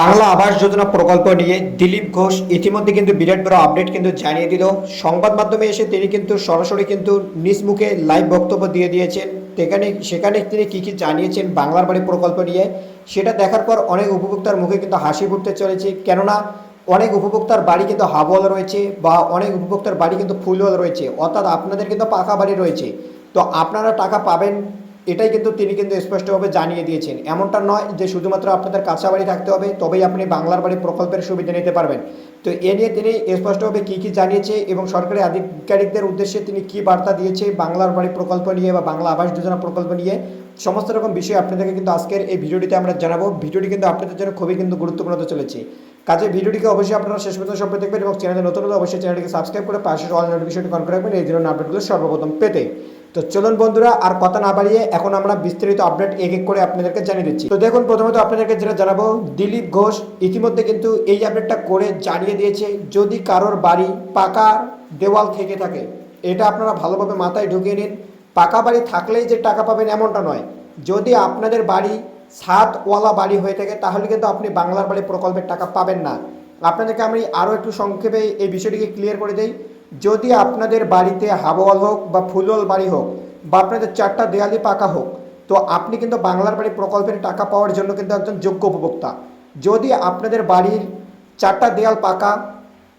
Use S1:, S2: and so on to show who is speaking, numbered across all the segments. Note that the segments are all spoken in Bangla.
S1: বাংলা আবাস যোজনা প্রকল্প নিয়ে দিলীপ ঘোষ ইতিমধ্যে কিন্তু বিরাট বড় আপডেট কিন্তু জানিয়ে দিল। সংবাদ মাধ্যমে এসে তিনি কিন্তু সরাসরি কিন্তু নিজ মুখে লাইভ বক্তব্য দিয়ে দিয়েছেন। সেখানে তিনি কি জানিয়েছেন বাংলার বাড়ি প্রকল্প নিয়ে, সেটা দেখার পর অনেক উপভোক্তার মুখে কিন্তু হাসি ফুটতে চলেছে। কেননা অনেক উপভোক্তার বাড়ি কিন্তু হাফওয়াল রয়েছে বা অনেক উপভোক্তার বাড়ি কিন্তু ফুলওয়াল রয়েছে, অর্থাৎ আপনাদের কিন্তু পাকা বাড়ি রয়েছে। তো আপনারা টাকা পাবেন, এটাই কিন্তু তিনি কিন্তু স্পষ্টভাবে জানিয়ে দিয়েছেন। এমনটা নয় যে শুধুমাত্র আপনাদের কাঁচা বাড়ি থাকতে হবে তবেই আপনি বাংলার বাড়ি প্রকল্পের সুবিধা নিতে পারবেন। তো এ নিয়ে তিনি স্পষ্টভাবে কী জানিয়েছে এবং সরকারি আধিকারিকদের উদ্দেশ্যে তিনি কী বার্তা দিয়েছে বাংলার বাড়ি প্রকল্প নিয়ে বা বাংলা আবাস যোজনা প্রকল্প নিয়ে, সমস্ত রকম বিষয় আপনাদেরকে কিন্তু আজকের এই ভিডিওটিতে আমরা জানাবো। ভিডিওটি কিন্তু আপনাদের জন্য খুবই কিন্তু গুরুত্বপূর্ণ হতে চলেছে। কাজে ভিডিওটিকে অবশ্যই আপনারা শেষ পর্যন্ত সম্পর্কে দেখবেন এবং চ্যানেলে নতুন হলে অবশ্যই চ্যানেলটিকে সাবস্ক্রাইব করে পাশে অল নোটিফিকেশনটি অন করে রাখবেন এই ধরনের আপডেটগুলো সর্বপ্রথম পেতে। তো চলুন বন্ধুরা, আর কথা না বাড়িয়ে এখন আমরা বিস্তারিত আপডেট এক এক করে আপনাদেরকে জানিয়ে দিচ্ছি। তো দেখুন, প্রথমত আপনাদেরকে যেটা জানাবো, দিলীপ ঘোষ ইতিমধ্যে কিন্তু এই আপডেটটা করে জানিয়ে দিয়েছে, যদি কারোর বাড়ি পাকা দেওয়াল থেকে থাকে, এটা আপনারা ভালোভাবে মাথায় ঢুকিয়ে নিন। পাকা বাড়ি থাকলেই যে টাকা পাবেন এমনটা নয়। যদি আপনাদের বাড়ি ছাদওয়ালা বাড়ি হয়ে থাকে তাহলে কিন্তু আপনি বাংলার বাড়ি প্রকল্পের টাকা পাবেন না। আপনাদেরকে আমি আরও একটু সংক্ষেপে এই বিষয়টিকে ক্লিয়ার করে দেই। যদি আপনাদের বাড়িতে হাফওয়াল হোক বা ফুলওয়াল বাড়ি হোক বা আপনাদের চারটা দেয়ালি পাকা হোক, তো আপনি কিন্তু বাংলার বাড়ি প্রকল্পের টাকা পাওয়ার জন্য কিন্তু একজন যোগ্য উপভোক্তা। যদি আপনাদের বাড়ির চারটা দেয়াল পাকা,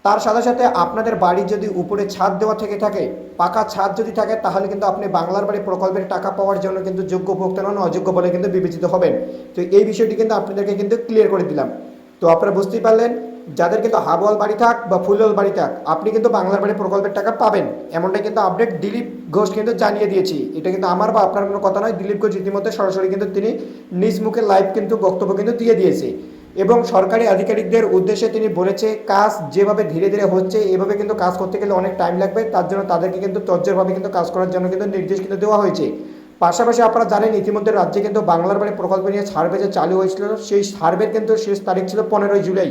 S1: তার সাথে সাথে আপনাদের বাড়ির যদি উপরে ছাদ দেওয়া থেকে থাকে, পাকা ছাদ যদি থাকে, তাহলে কিন্তু আপনি বাংলার বাড়ি প্রকল্পের টাকা পাওয়ার জন্য কিন্তু যোগ্য উপভোক্তা নন, অযোগ্য বলে কিন্তু বিবেচিত হবেন। তো এই বিষয়টি কিন্তু আপনাদেরকে কিন্তু ক্লিয়ার করে দিলাম। তো আপনারা বুঝতেই পারলেন, যাদের কিন্তু হাফওয়াল বাড়ি থাক বা ফুলওয়াল বাড়ি থাক, আপনি কিন্তু বাংলার বাড়ি প্রকল্পের টাকা পাবেন, এমনটাই কিন্তু আপডেট দিলীপ ঘোষ কিন্তু জানিয়ে দিয়েছি। এটা কিন্তু আমার বা আপনার কোনো কথা নয়। দিলীপ ঘোষ ইতিমধ্যে সরাসরি কিন্তু তিনি নিজ মুখে লাইভ কিন্তু বক্তব্য কিন্তু দিয়ে দিয়েছে এবং সরকারি আধিকারিকদের উদ্দেশ্যে তিনি বলেছে, কাজ যেভাবে ধীরে ধীরে হচ্ছে এভাবে কিন্তু কাজ করতে গেলে অনেক টাইম লাগবে, তার জন্য তাদেরকে কিন্তু তজ্জরভাবে কিন্তু কাজ করার জন্য কিন্তু নির্দেশ কিন্তু দেওয়া হয়েছে। পাশাপাশি আপনারা জানেন ইতিমধ্যে রাজ্যে কিন্তু বাংলার বাড়ি প্রকল্প নিয়ে সার্ভে যে চালু হয়েছিল, সেই সার্ভের কিন্তু শেষ তারিখ ছিল 15ই জুলাই,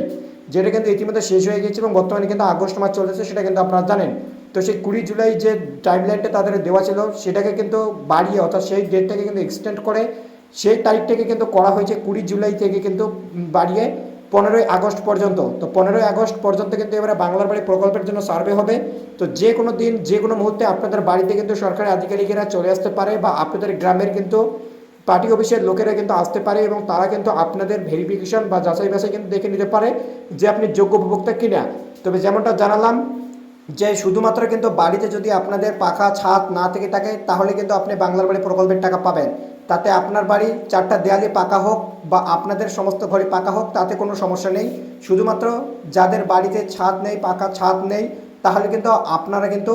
S1: যেটা কিন্তু ইতিমধ্যে শেষ হয়ে গেছে এবং বর্তমানে কিন্তু আগস্ট মাস চলতেছে, সেটা কিন্তু আপনারা জানেন। তো সেই 20 জুলাই যে টাইমলাইনটা তাদের দেওয়া ছিল সেটাকে কিন্তু বাড়িয়ে, অর্থাৎ সেই ডেটটাকে কিন্তু এক্সটেন্ড করে সেই তারিখটাকে কিন্তু করা হয়েছে 20 জুলাই থেকে কিন্তু বাড়িয়ে 15ই আগস্ট পর্যন্ত। তো 15ই আগস্ট পর্যন্ত কিন্তু এবারে বাংলার বাড়ি প্রকল্পের জন্য সার্ভে হবে। তো যে কোনো দিন যে কোনো মুহূর্তে আপনাদের বাড়িতে কিন্তু সরকারি আধিকারিকেরা চলে আসতে পারে বা আপনাদের গ্রামের কিন্তু পার্টি অফিসের লোকেরা কিন্তু আসতে পারে এবং তারা কিন্তু আপনাদের ভেরিফিকেশন বা যাচাই বাছাই কিন্তু দেখে নিতে পারে যে আপনি যোগ্য উপভোক্তা কিনা। তবে যেমনটা জানালাম যে শুধুমাত্র কিন্তু বাড়িতে যদি আপনাদের পাখা ছাদ না থেকে থাকে তাহলে কিন্তু আপনি বাংলার বাড়ি প্রকল্পের টাকা পাবেন। তাতে আপনার বাড়ি চারটা দেয়ালে পাকা হোক বা আপনাদের সমস্ত ঘরে পাকা হোক, তাতে কোনো সমস্যা নেই। শুধুমাত্র যাদের বাড়িতে ছাদ নেই, পাকা ছাদ নেই, তাহলে কিন্তু আপনারা কিন্তু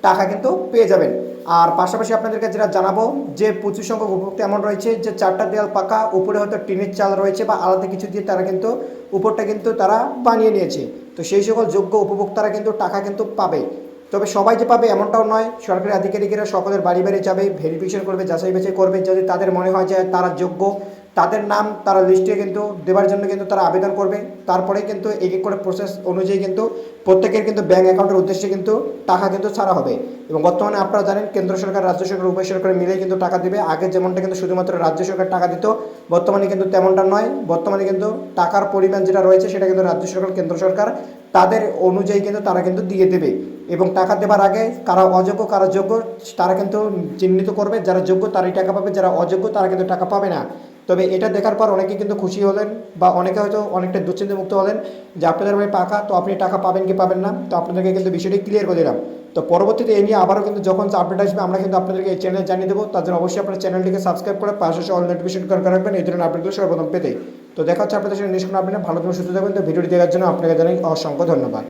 S1: টাকা কিন্তু পেয়ে যাবেন। আর পাশাপাশি আপনাদেরকে যেটা জানাবো যে প্রচুর সংখ্যক উপভোক্তা এমন রয়েছে যে চারটা দেয়াল পাকা, উপরে হয়তো টিনের চাল রয়েছে বা আলাদা কিছু দিয়ে তারা কিন্তু উপরটা কিন্তু তারা বানিয়ে নিয়েছে। তো সেই সকল যোগ্য উপভোক্তারা কিন্তু টাকা কিন্তু পাবে। তবে সবাই যে পাবে এমনটাও নয়। সরকারি আধিকারিকেরা সকলের বাড়ি বাড়ি যাবে, ভেরিফিকেশন করবে, যাচাই বাছাই করবে। যদি তাদের মনে হয় যে তারা যোগ্য, তাদের নাম তারা লিস্টে কিন্তু দেওয়ার জন্য কিন্তু তারা আবেদন করবে। তারপরে কিন্তু এক এক করে প্রসেস অনুযায়ী কিন্তু প্রত্যেকের কিন্তু ব্যাঙ্ক অ্যাকাউন্টের উদ্দেশ্যে কিন্তু টাকা কিন্তু ছাড়া হবে। এবং বর্তমানে আপনারা জানেন কেন্দ্র সরকার, রাজ্য সরকার, উভয় সরকার মিলেই কিন্তু টাকা দেবে। আগে যেমনটা কিন্তু শুধুমাত্র রাজ্য সরকার টাকা দিত, বর্তমানে কিন্তু তেমনটা নয়। বর্তমানে কিন্তু টাকার পরিমাণ যেটা রয়েছে সেটা কিন্তু রাজ্য সরকার, কেন্দ্র সরকার তাদের অনুযায়ী কিন্তু তারা কিন্তু দিয়ে দেবে। এবং টাকা দেবার আগে কারা অযোগ্য কারা যোগ্য তারা কিন্তু চিহ্নিত করবে। যারা যোগ্য তারাই টাকা পাবে, যারা অযোগ্য তারা কিন্তু টাকা পাবে না। তবে এটা দেখার পর অনেকে কিন্তু খুশি হলেন বা অনেকে হয়তো অনেকটা দুশ্চিন্তা মুক্ত হলেন যে আপনাদের বাড়ি পাকা, তো আপনি টাকা পাবেন কি পাবেন না। তো আপনাদেরকে কিন্তু বিষয়টি ক্লিয়ার করে দিলাম। তো পরবর্তীতে এই নিয়ে আবারও কিন্তু যখন আপডেট আসবে আমরা কিন্তু আপনাদেরকে এই চ্যানেলে জানিয়ে দেবো। তার জন্য অবশ্যই আপনার চ্যানেলটিকে সাবস্ক্রাইব করে পাশে অল নোটিফিকেশন করে রাখবেন এই ধরনের আপডেটগুলো সর্বপ্রথম পেতে। তো দেখা হচ্ছে আপনাদের সাথে নেক্সট কোনো আপডেট। ভালো করে সুস্থ থাকবেন। তো ভিডিওটি দেখার জন্য আপনাকে জানাই অসংখ্য ধন্যবাদ।